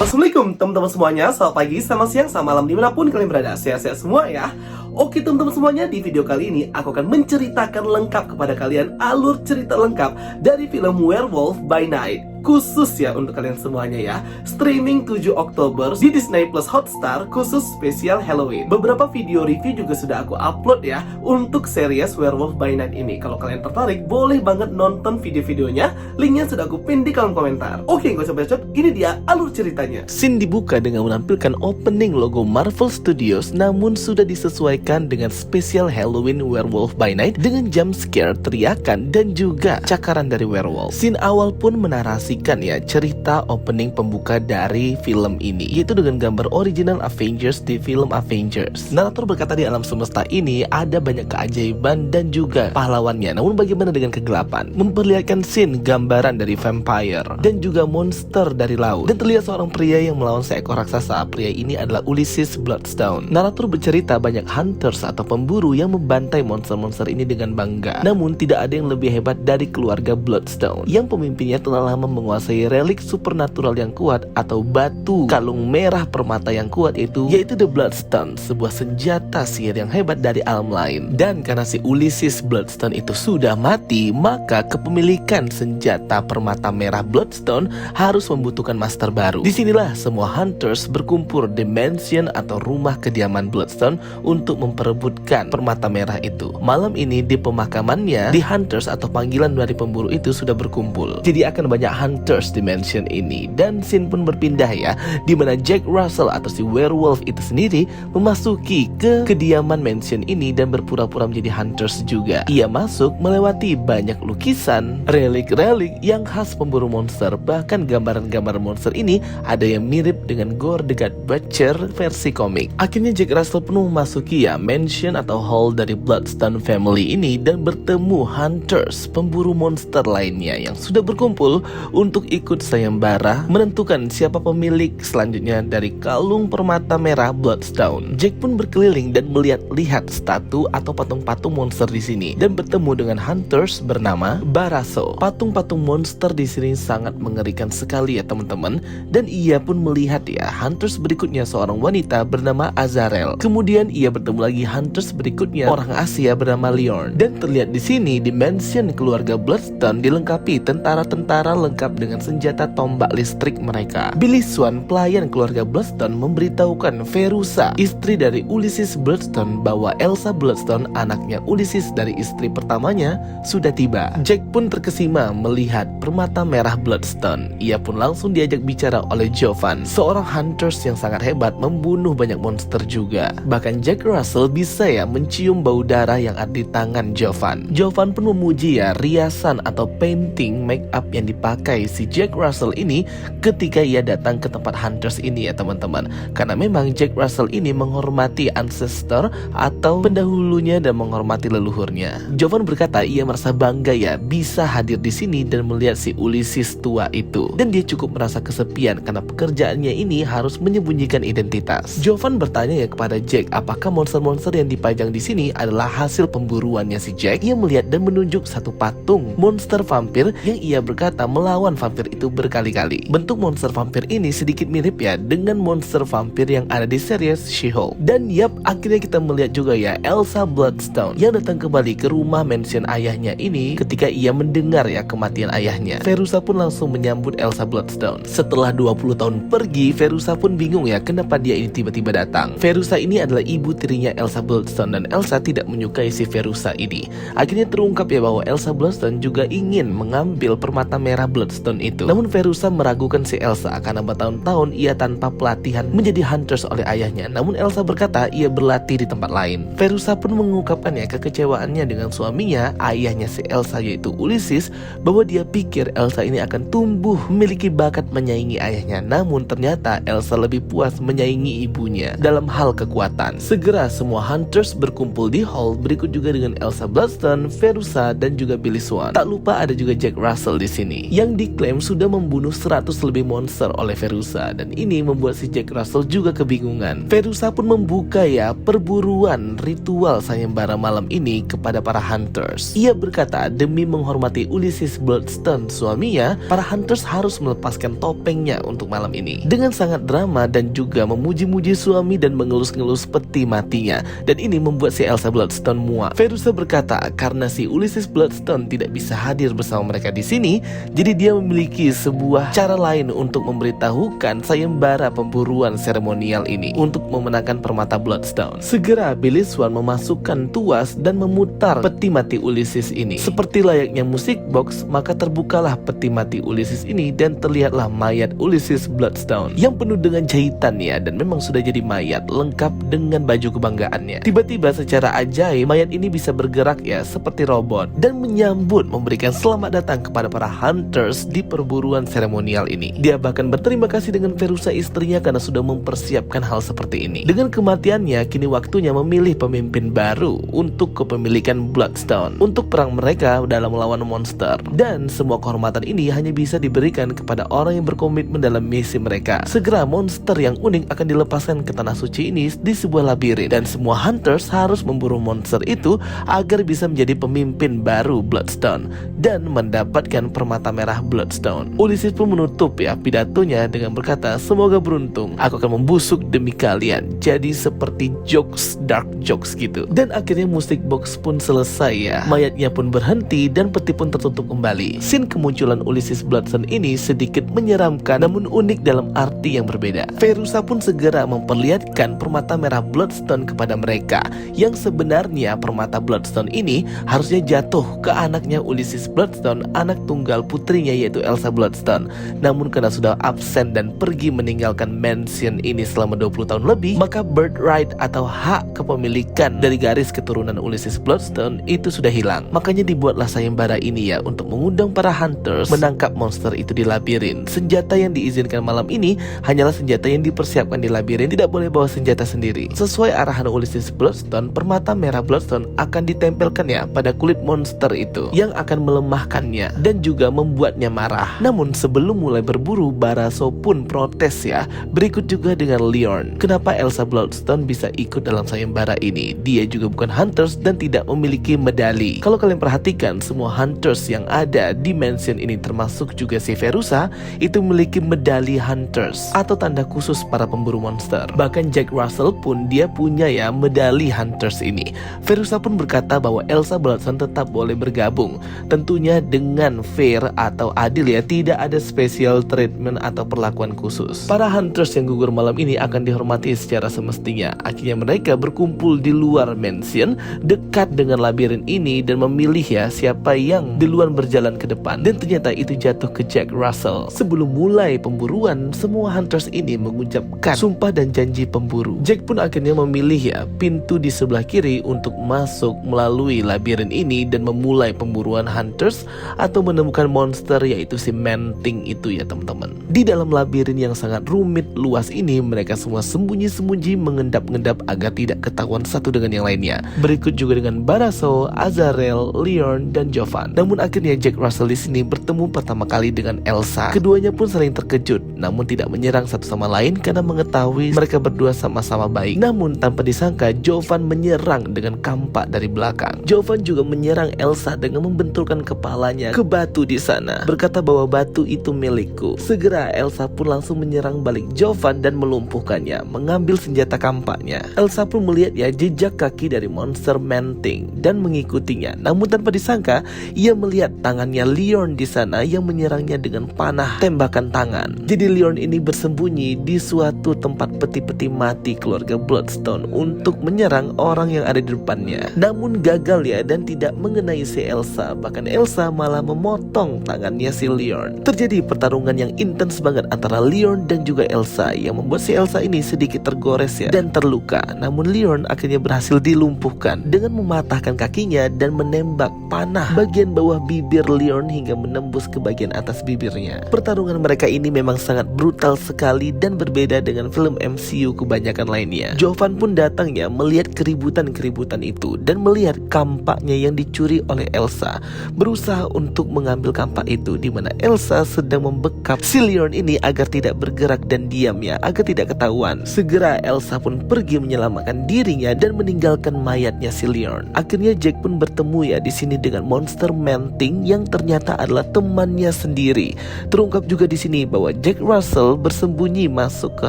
Assalamualaikum teman-teman semuanya, selamat pagi, selamat siang, selamat malam dimanapun kalian berada, sehat-sehat semua ya. Oke teman-teman semuanya, di video kali ini aku akan menceritakan lengkap kepada kalian alur cerita lengkap dari film Werewolf by Night. Khusus ya untuk kalian semuanya ya. Streaming 7 Oktober di Disney Plus Hotstar khusus spesial Halloween. Beberapa video review juga sudah aku upload ya untuk series Werewolf by Night ini. Kalau kalian tertarik, boleh banget nonton video-videonya. Linknya sudah aku pin di kolom komentar. Oke, gak usah bacot, ini dia alur ceritanya. Scene dibuka dengan menampilkan opening logo Marvel Studios, namun sudah disesuaikan dengan spesial Halloween Werewolf by Night dengan jump scare, teriakan, dan juga cakaran dari werewolf. Scene awal pun menarasi ya cerita opening pembuka dari film ini, yaitu dengan gambar original Avengers di film Avengers. Narator berkata di alam semesta ini ada banyak keajaiban dan juga pahlawannya, namun bagaimana dengan kegelapan? Memperlihatkan scene gambaran dari vampire dan juga monster dari laut, dan terlihat seorang pria yang melawan seekor raksasa. Pria ini adalah Ulysses Bloodstone. Narator bercerita banyak hunters atau pemburu yang membantai monster-monster ini dengan bangga, namun tidak ada yang lebih hebat dari keluarga Bloodstone yang pemimpinnya telah lama menguasai relik supernatural yang kuat atau batu kalung merah permata yang kuat, yaitu The Bloodstone, sebuah senjata sihir yang hebat dari alam lain. Dan karena si Ulysses Bloodstone itu sudah mati, maka kepemilikan senjata permata merah Bloodstone harus membutuhkan master baru. Disinilah semua hunters berkumpul di mansion atau rumah kediaman Bloodstone untuk memperebutkan permata merah itu. Malam ini di pemakamannya, di hunters atau panggilan dari pemburu itu sudah berkumpul. Jadi akan banyak hunters di mansion ini, dan scene pun berpindah ya, dimana Jack Russell atau si werewolf itu sendiri memasuki ke kediaman mansion ini dan berpura-pura menjadi hunters juga. Ia masuk melewati banyak lukisan, relik-relik yang khas pemburu monster. Bahkan gambaran-gambar monster ini ada yang mirip dengan Gore the God Butcher versi komik. Akhirnya Jack Russell pun memasuki ya mansion atau hall dari Bloodstone family ini dan bertemu hunters, pemburu monster lainnya yang sudah berkumpul untuk ikut sayembara menentukan siapa pemilik selanjutnya dari kalung permata merah Bloodstone. Jack pun berkeliling dan melihat-lihat statu atau patung-patung monster di sini dan bertemu dengan hunters bernama Baraso. Patung-patung monster di sini sangat mengerikan sekali ya teman-teman, dan ia pun melihat ya hunters berikutnya seorang wanita bernama Azarel. Kemudian ia bertemu lagi hunters berikutnya orang Asia bernama Leon, dan terlihat di sini di mansion keluarga Bloodstone dilengkapi tentara-tentara lengkap dengan senjata tombak listrik mereka. Billy Swan, pelayan keluarga Bloodstone, memberitahukan Verusa, istri dari Ulysses Bloodstone, bahwa Elsa Bloodstone, anaknya Ulysses dari istri pertamanya, sudah tiba. Jack pun terkesima melihat permata merah Bloodstone. Ia pun langsung diajak bicara oleh Jovan, seorang hunters yang sangat hebat, membunuh banyak monster juga. Bahkan Jack Russell bisa ya mencium bau darah yang ada di tangan Jovan. Jovan pun memuji ya riasan atau painting make up yang dipakai si Jack Russell ini ketika ia datang ke tempat hunters ini ya teman-teman. Karena memang Jack Russell ini menghormati ancestor atau pendahulunya dan menghormati leluhurnya. Jovan berkata ia merasa bangga ya bisa hadir di sini dan melihat si Ulysses tua itu. Dan dia cukup merasa kesepian karena pekerjaannya ini harus menyembunyikan identitas. Jovan bertanya ya kepada Jack apakah monster-monster yang dipajang di sini adalah hasil pemburuannya si Jack. Ia melihat dan menunjuk satu patung monster vampir yang ia berkata melawan vampir itu berkali-kali. Bentuk monster vampir ini sedikit mirip ya dengan monster vampir yang ada di series She-Hulk. Dan yap, akhirnya kita melihat juga ya Elsa Bloodstone yang datang kembali ke rumah mansion ayahnya ini ketika ia mendengar ya kematian ayahnya. Verusa pun langsung menyambut Elsa Bloodstone. Setelah 20 tahun pergi, Verusa pun bingung ya kenapa dia ini tiba-tiba datang. Verusa ini adalah ibu tirinya Elsa Bloodstone dan Elsa tidak menyukai si Verusa ini. Akhirnya terungkap ya bahwa Elsa Bloodstone juga ingin mengambil permata merah Bloodstone itu. Namun Verusa meragukan si Elsa karena bertahun-tahun ia tanpa pelatihan menjadi hunters oleh ayahnya. Namun Elsa berkata ia berlatih di tempat lain. Verusa pun mengungkapkan ya kekecewaannya dengan suaminya, ayahnya si Elsa yaitu Ulysses, bahwa dia pikir Elsa ini akan tumbuh memiliki bakat menyaingi ayahnya. Namun ternyata Elsa lebih puas menyaingi ibunya dalam hal kekuatan. Segera semua hunters berkumpul di hall berikut juga dengan Elsa Bloodstone, Verusa, dan juga Billy Swan. Tak lupa ada juga Jack Russell di sini yang diklaim sudah membunuh 100 lebih monster oleh Verusa, dan ini membuat si Jack Russell juga kebingungan. Verusa pun membuka ya perburuan ritual sayembara malam ini kepada para hunters. Ia berkata demi menghormati Ulysses Bloodstone suaminya, para hunters harus melepaskan topengnya untuk malam ini. Dengan sangat drama dan juga memuji-muji suami dan mengelus-ngelus peti matinya, dan ini membuat si Elsa Bloodstone muak. Verusa berkata karena si Ulysses Bloodstone tidak bisa hadir bersama mereka di sini, jadi dia memiliki sebuah cara lain untuk memberitahukan sayembara pemburuan seremonial ini untuk memenangkan permata Bloodstone. Segera Billy Swan memasukkan tuas dan memutar peti mati Ulysses ini. Seperti layaknya musik box, maka terbukalah peti mati Ulysses ini dan terlihatlah mayat Ulysses Bloodstone yang penuh dengan jahitannya dan memang sudah jadi mayat lengkap dengan baju kebanggaannya. Tiba-tiba secara ajaib mayat ini bisa bergerak ya seperti robot dan menyambut memberikan selamat datang kepada para hunters di perburuan seremonial ini. Dia bahkan berterima kasih dengan Verusa istrinya karena sudah mempersiapkan hal seperti ini. Dengan kematiannya, kini waktunya memilih pemimpin baru untuk kepemilikan Bloodstone untuk perang mereka dalam melawan monster. Dan semua kehormatan ini hanya bisa diberikan kepada orang yang berkomitmen dalam misi mereka. Segera monster yang unik akan dilepaskan ke tanah suci ini di sebuah labirin, dan semua hunters harus memburu monster itu agar bisa menjadi pemimpin baru Bloodstone dan mendapatkan permata merah Bloodstone. Ulysses pun menutup ya pidatonya dengan berkata, semoga beruntung, aku akan membusuk demi kalian. Jadi seperti jokes, dark jokes gitu. Dan akhirnya musik box pun selesai ya. Mayatnya pun berhenti dan peti pun tertutup kembali. Scene kemunculan Ulysses Bloodstone ini sedikit menyeramkan namun unik dalam arti yang berbeda. Verusa pun segera memperlihatkan permata merah Bloodstone kepada mereka, yang sebenarnya permata Bloodstone ini harusnya jatuh ke anaknya Ulysses Bloodstone, anak tunggal putrinya yaitu Elsa Bloodstone. Namun karena sudah absen dan pergi meninggalkan mansion ini selama 20 tahun lebih, maka birthright atau hak kepemilikan dari garis keturunan Ulysses Bloodstone itu sudah hilang. Makanya dibuatlah sayembara ini ya untuk mengundang para hunters menangkap monster itu di labirin. Senjata yang diizinkan malam ini hanyalah senjata yang dipersiapkan di labirin, tidak boleh bawa senjata sendiri. Sesuai arahan Ulysses Bloodstone, permata merah Bloodstone akan ditempelkan ya pada kulit monster itu yang akan melemahkannya dan juga membuatnya marah. Namun sebelum mulai berburu, Baraso pun protes ya. Berikut juga dengan Leon. Kenapa Elsa Bloodstone bisa ikut dalam sayembara ini? Dia juga bukan hunters dan tidak memiliki medali. Kalau kalian perhatikan, semua hunters yang ada di mansion ini termasuk juga si Verusa itu memiliki medali hunters atau tanda khusus para pemburu monster. Bahkan Jack Russell pun dia punya ya medali hunters ini. Verusa pun berkata bahwa Elsa Bloodstone tetap boleh bergabung, tentunya dengan fair atau adil ya, tidak ada special treatment atau perlakuan khusus. Para hunters yang gugur malam ini akan dihormati secara semestinya. Akhirnya mereka berkumpul di luar mansion dekat dengan labirin ini dan memilih ya siapa yang duluan berjalan ke depan, dan ternyata itu jatuh ke Jack Russell. Sebelum mulai pemburuan, semua hunters ini mengucapkan sumpah dan janji pemburu. Jack pun akhirnya memilih ya pintu di sebelah kiri untuk masuk melalui labirin ini dan memulai pemburuan hunters atau menemukan monster yaitu si Manting itu ya teman-teman. Di dalam labirin yang sangat rumit luas ini, mereka semua sembunyi-sembunyi mengendap-endap agar tidak ketahuan satu dengan yang lainnya. Berikut juga dengan Baraso, Azarel, Leon, dan Jovan. Namun akhirnya Jack Russell di sini bertemu pertama kali dengan Elsa. Keduanya pun saling terkejut, namun tidak menyerang satu sama lain karena mengetahui mereka berdua sama-sama baik. Namun tanpa disangka, Jovan menyerang dengan kampak dari belakang. Jovan juga menyerang Elsa dengan membenturkan kepalanya ke batu di sana, berkata bahwa batu itu milikku. Segera Elsa pun langsung menyerang balik Jovan dan melumpuhkannya, mengambil senjata kampaknya. Elsa pun melihat ya jejak kaki dari monster Manting dan mengikutinya. Namun tanpa disangka, ia melihat tangannya Leon di sana yang menyerangnya dengan panah tembakan tangan. Jadi Leon ini bersembunyi di suatu tempat peti-peti mati keluarga Bloodstone untuk menyerang orang yang ada di depannya. Namun gagal ya dan tidak mengenai si Elsa. Bahkan Elsa malah memotong tangannya si Leon. Terjadi pertarungan yang intens banget antara Leon dan juga Elsa yang membuat si Elsa ini sedikit tergores ya dan terluka. Namun Leon akhirnya berhasil dilumpuhkan dengan mematahkan kakinya dan menembak panah bagian bawah bibir Leon hingga menembus ke bagian atas bibirnya. Pertarungan mereka ini memang sangat brutal sekali dan berbeda dengan film MCU kebanyakan lainnya. Jovan pun datang ya melihat keributan-keributan itu dan melihat kampaknya yang dicuri oleh Elsa, berusaha untuk mengambil kampak itu. itu, di mana Elsa sedang membekap si Leon ini agar tidak bergerak dan diam ya, agar tidak ketahuan. Segera Elsa pun pergi menyelamatkan dirinya dan meninggalkan mayatnya si Leon. Akhirnya Jack pun bertemu ya di sini dengan monster Manting yang ternyata adalah temannya sendiri. Terungkap juga di sini bahwa Jack Russell bersembunyi masuk ke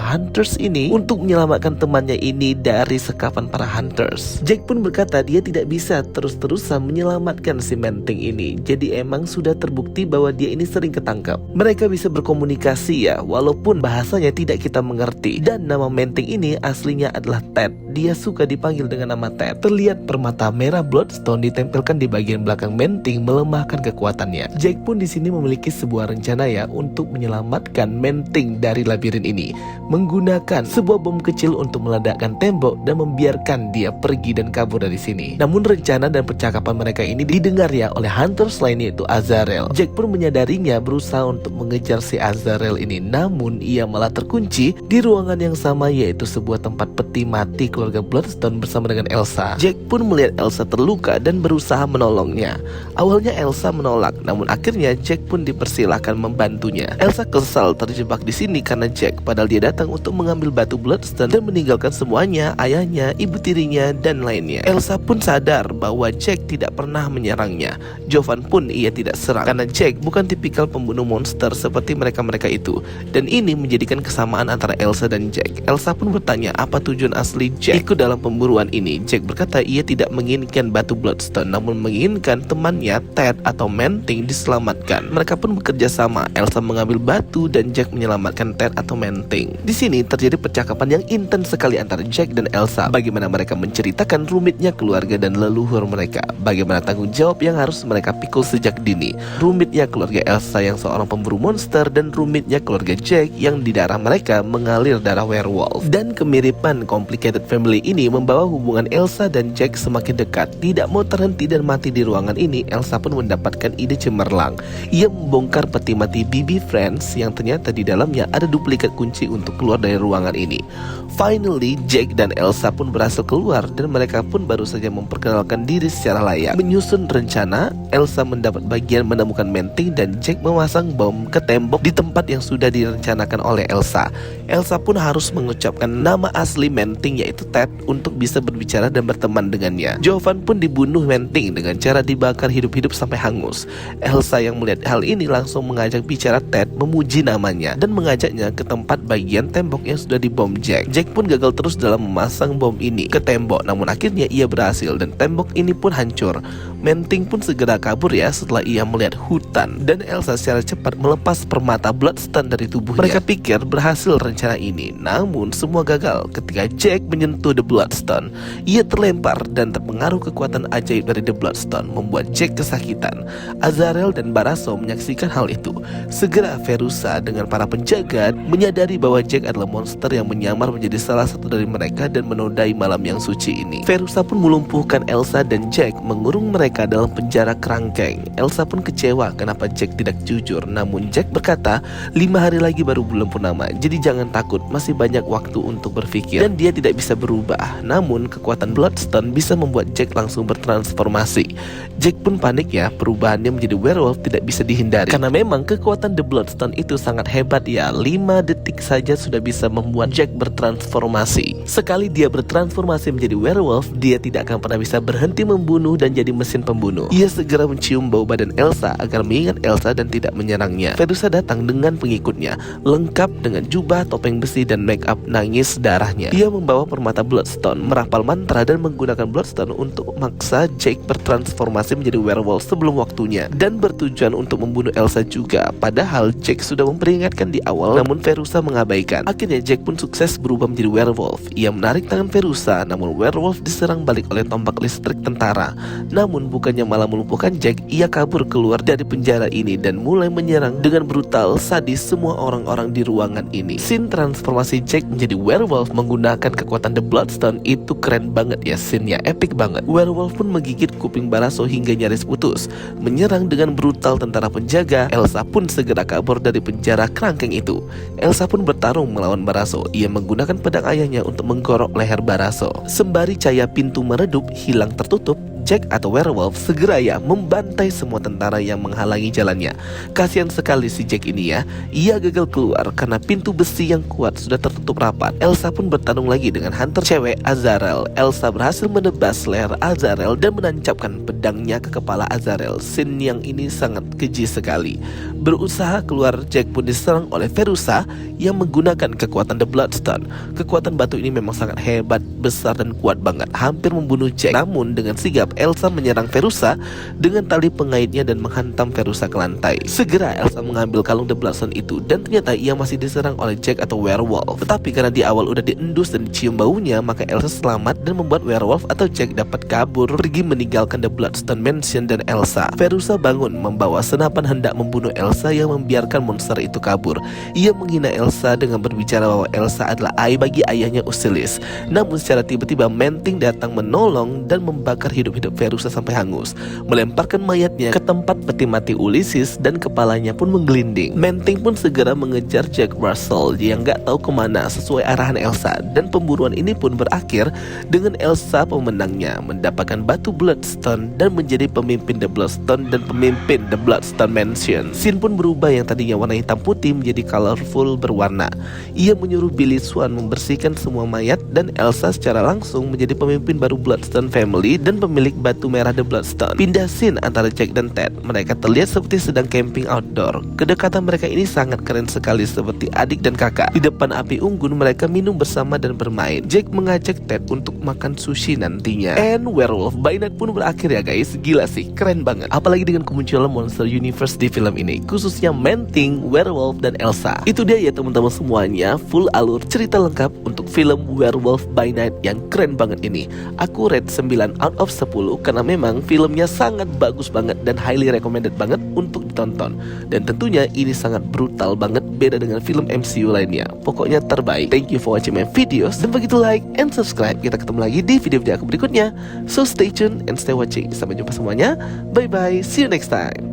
Hunters ini untuk menyelamatkan temannya ini dari sekapan para Hunters. Jack pun berkata dia tidak bisa terus-terusan menyelamatkan si Manting ini. Jadi emang sudah terbukti bahwa dia ini sering ketangkap. Mereka bisa berkomunikasi ya, walaupun bahasanya tidak kita mengerti. Dan nama Manting ini aslinya adalah Ted. Dia suka dipanggil dengan nama Ted. Terlihat permata merah Bloodstone ditempelkan di bagian belakang Manting melemahkan kekuatannya. Jack pun di sini memiliki sebuah rencana ya untuk menyelamatkan Manting dari labirin ini, menggunakan sebuah bom kecil untuk meledakkan tembok dan membiarkan dia pergi dan kabur dari sini. Namun rencana dan percakapan mereka ini didengar ya oleh Hunters lainnya, yaitu Azarel. Jack pun menyadarinya, berusaha untuk mengejar si Azarel ini, namun ia malah terkunci di ruangan yang sama, yaitu sebuah tempat peti mati keluarga Bloodstone bersama dengan Elsa. Jack pun melihat Elsa terluka dan berusaha menolongnya. Awalnya Elsa menolak, namun akhirnya Jack pun dipersilahkan membantunya. Elsa kesal terjebak di sini karena Jack, padahal dia datang untuk mengambil batu Bloodstone dan meninggalkan semuanya, ayahnya, ibu tirinya, dan lainnya. Elsa pun sadar bahwa Jack tidak pernah menyerangnya. Jovan pun ia tidak serang karena Jack bukan tipikal pembunuh monster seperti mereka-mereka itu. Dan ini menjadikan kesamaan antara Elsa dan Jack. Elsa pun bertanya apa tujuan asli Jack ikut dalam pemburuan ini. Jack berkata ia tidak menginginkan batu Bloodstone, namun menginginkan temannya Ted atau Manting diselamatkan. Mereka pun bekerja sama. Elsa mengambil batu dan Jack menyelamatkan Ted atau Manting. Di sini terjadi percakapan yang intens sekali antara Jack dan Elsa. Bagaimana mereka menceritakan rumitnya keluarga dan leluhur mereka. Bagaimana tanggung jawab yang harus mereka pikul sejak dini. Rumitnya keluarga Elsa yang seorang pemburu monster dan rumitnya keluarga Jack yang di darah mereka mengalir darah werewolf. Dan kemiripan complicated family ini membawa hubungan Elsa dan Jack semakin dekat. Tidak mau terhenti dan mati di ruangan ini, Elsa pun mendapatkan ide cemerlang. Ia membongkar peti mati BB Friends yang ternyata di dalamnya ada duplikat kunci untuk keluar dari ruangan ini. Finally, Jack dan Elsa pun berhasil keluar dan mereka pun baru saja memperkenalkan diri secara layak. Menyusun rencana, Elsa mendapat bagian menemukan Manting dan Jack memasang bom ke tembok di tempat yang sudah direncanakan oleh Elsa. Elsa pun harus mengucapkan nama asli Manting yaitu Ted untuk bisa berbicara dan berteman dengannya. Jovan pun dibunuh Manting dengan cara dibakar hidup-hidup sampai hangus. Elsa yang melihat hal ini langsung mengajak bicara Ted, memuji namanya dan mengajaknya ke tempat bagian tembok yang sudah dibom Jack. Jack pun gagal terus dalam memasang bom ini ke tembok, namun akhirnya ia berhasil dan tembok ini pun hancur. Manting pun segera kabur ya setelah ia melihat hutan, dan Elsa secara cepat melepas permata Bloodstone dari tubuhnya. Mereka pikir berhasil rencana ini, namun semua gagal ketika Jack menyentuh The Bloodstone. Ia terlempar dan terpengaruh kekuatan ajaib dari The Bloodstone, membuat Jack kesakitan. Azarel dan Baraso menyaksikan hal itu. Segera Verusa dengan para penjaga menyadari bahwa Jack adalah monster yang menyamar menjadi salah satu dari mereka dan menodai malam yang suci ini. Verusa pun melumpuhkan Elsa dan Jack, mengurung mereka dalam penjara kerangkeng. Elsa pun kecewa kenapa Jack tidak jujur, namun Jack berkata 5 hari lagi baru bulan purnama, jadi jangan takut, masih banyak waktu untuk berpikir. Dan dia tidak bisa berubah, namun kekuatan Bloodstone bisa membuat Jack langsung bertransformasi. Jack pun panik ya, perubahannya menjadi werewolf tidak bisa dihindari karena memang kekuatan The Bloodstone itu sangat hebat ya. 5 detik saja sudah bisa membuat Jack bertransformasi. Sekali dia bertransformasi menjadi werewolf, dia tidak akan pernah bisa berhenti membunuh dan jadi mesin pembunuh. Ia segera mencium bau badan Elsa agar mengingat Elsa dan tidak menyerangnya. Verusa datang dengan pengikutnya, lengkap dengan jubah, topeng besi, dan make up nangis darahnya. Ia membawa permata Bloodstone, merapal mantra, dan menggunakan Bloodstone untuk memaksa Jack bertransformasi menjadi werewolf sebelum waktunya, dan bertujuan untuk membunuh Elsa juga. Padahal Jack sudah memperingatkan di awal, namun Verusa mengabaikan. Akhirnya Jack pun sukses berubah menjadi werewolf. Ia menarik tangan Verusa, namun werewolf diserang balik oleh tombak listrik tentara. Namun bukannya malah melumpuhkan Jack, ia kabur keluar dari penjara ini dan mulai menyerang dengan brutal, sadis semua orang-orang di ruangan ini. Scene transformasi Jack menjadi werewolf menggunakan kekuatan The Bloodstone itu keren banget ya, scene-nya epic banget. Werewolf pun menggigit kuping Baraso hingga nyaris putus, menyerang dengan brutal tentara penjaga. Elsa pun segera kabur dari penjara kerangkeng itu. Elsa pun bertarung melawan Baraso. Ia menggunakan pedang ayahnya untuk menggorok leher Baraso. Sembari cahaya pintu meredup hilang tertutup, Jack atau werewolf segera ya membantai semua tentara yang menghalangi jalannya. Kasihan sekali si Jack ini ya. Ia gagal keluar karena pintu besi yang kuat sudah tertutup rapat. Elsa pun bertarung lagi dengan hunter cewek Azarel. Elsa berhasil menebas leher Azarel dan menancapkan pedangnya ke kepala Azarel. Scene yang ini sangat keji sekali. Berusaha keluar, Jack pun diserang oleh Verussa yang menggunakan kekuatan The Bloodstone. Kekuatan batu ini memang sangat hebat, besar dan kuat banget, hampir membunuh Jack. Namun dengan sigap Elsa menyerang Verussa dengan tali pengaitnya dan menghantam Verussa ke lantai. Segera Elsa mengambil kalung The Bloodstone itu dan ternyata ia masih diserang oleh Jack atau werewolf. Tetapi karena di awal udah diendus dan dicium baunya, maka Elsa selamat dan membuat werewolf atau Jack dapat kabur pergi meninggalkan The Bloodstone Mansion dan Elsa. Verussa bangun membawa senapan hendak membunuh Elsa yang membiarkan monster itu kabur. Ia menghina Elsa dengan berbicara bahwa Elsa adalah bagi ayahnya Usilis. Namun secara tiba-tiba Manting datang menolong dan membakar hidup-hidup Verussa sampai hangus, melemparkan mayatnya ke tempat peti mati Ulysses dan kepalanya pun menggelinding. Manting pun segera mengejar Jack Russell yang gak tahu kemana sesuai arahan Elsa, dan pemburuan ini pun berakhir dengan Elsa pemenangnya, mendapatkan batu Bloodstone dan menjadi pemimpin The Bloodstone dan pemimpin The Bloodstone Mansion. Scene pun berubah yang tadinya warna hitam putih menjadi colorful berwarna. Ia menyuruh Billy Swan membersihkan semua mayat dan Elsa secara langsung menjadi pemimpin baru Bloodstone Family dan pemilik batu merah The Bloodstone. Pindah scene antara Jack dan Ted. Mereka terlihat seperti sedang camping outdoor. Kedekatan mereka ini sangat keren sekali seperti adik dan kakak. Di depan api unggun mereka minum bersama dan bermain. Jack mengajak Ted untuk makan sushi nantinya. And Werewolf by Night pun berakhir ya guys. Gila sih, keren banget. Apalagi dengan kemunculan monster universe di film ini, khususnya Manting, Werewolf dan Elsa. Itu dia ya teman-teman semuanya, full alur cerita lengkap untuk film Werewolf by Night yang keren banget ini. Aku rate 9 out of 10 karena memang filmnya sangat bagus banget dan highly recommended banget untuk ditonton. Dan tentunya ini sangat brutal banget, beda dengan film MCU lainnya. Pokoknya terbaik. Thank you for watching my videos. Dan begitu like and subscribe. Kita ketemu lagi di video-video aku berikutnya. So stay tuned and stay watching. Sampai jumpa semuanya. Bye bye. See you next time.